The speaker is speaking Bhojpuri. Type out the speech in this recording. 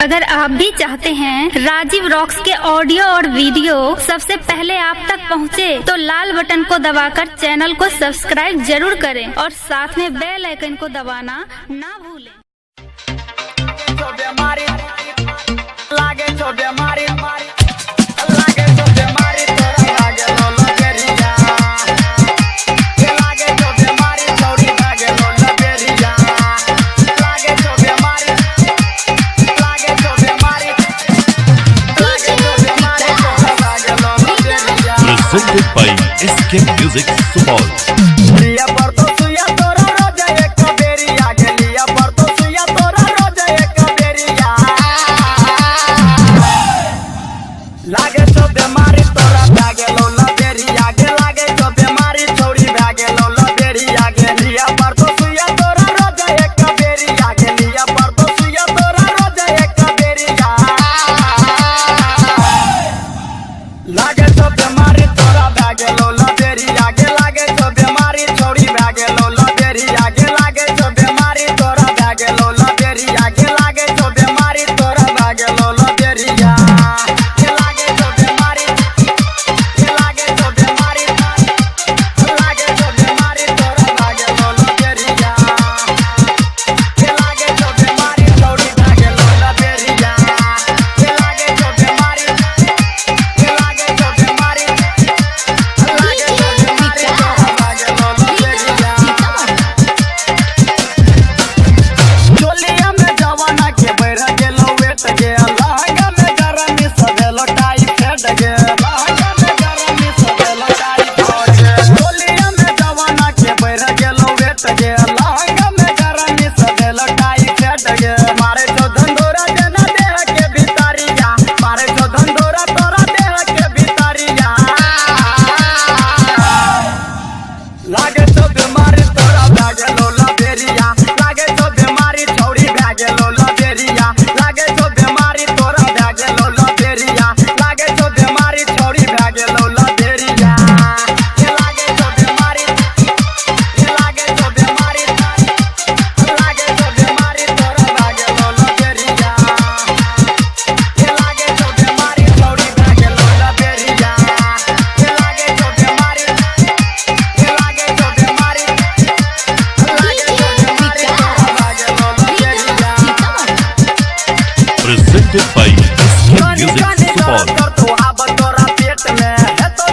अगर आप भी चाहते हैं राजीव रॉक्स के ऑडियो और वीडियो सबसे पहले आप तक पहुंचे, तो लाल बटन को दबाकर चैनल को सब्सक्राइब जरूर करें और साथ में बेल आइकन को दबाना ना भूलें। Presented by SK Music Support. लिया पर तो सुया तोरा रोजा एक बेरिया के लिया पर तो सुया तोरा रोजा एक बेरिया लागे तो बीमारी तोरा भागे लोला बेरिया के लागे तो बीमारी छोड़ी भागे लोला बेरिया के लिया पर तो सुया तोरा रोजा एक बेरिया के लिया पर तो सुया तोरा रोजा एक बेरिया लागे तो बीमारी तोरा भागे लोला बेरिया के लागे तो बीमारी छोड़ी भागे लोला बेरिया के लागे तो बीमारी तोरा भागे लोला बेरिया के लागे तो बीमारी तोरा भागे लोला बेरिया के लागे तो बीमारी के लागे तो बीमारी लागे तो बीमारी तोरा भागे लोला बेरिया के लागे तो बीमारी छोड़ी भागे लोला बेरिया के लागे तो बीमारी के लागे तो बीमारी चोलिया में जवाना के बैठ गेलो वेट गे लहंगा में गरमी सवेलो टाई फेट गे लहंगा में गरमी सवेलो टाई फेट गे चोलिया में जवाना के बैठ गेलो वेट गे लहंगा में गरमी सवेलो टाई फेट गे मारे तो धंधोरा देना देह के भितारिया मारे तो धंधोरा तोरा देह के भितारिया लागे तो बीमारी तोरा भागे लोला बेरिया लागे तो बीमारी छोड़ी भागे लोला बेरिया लागे तो बीमारी तोरा भागे लोला बेरिया लागे तो बीमारी छोड़ी भागे लोला बेरिया के लागे तो बीमारी के लागे तो बीमारी लागे तो बीमारी तोरा भागे लोला बेरिया के लागे तो बीमारी छोड़ी भागे लोला बेरिया के लागे तो बीमारी के लागे तो बीमारी लागे तो बीमारी तोरा भागे लोला बेरिया Presented by SK Music Support. कर तो आब तोरा पेट में है तो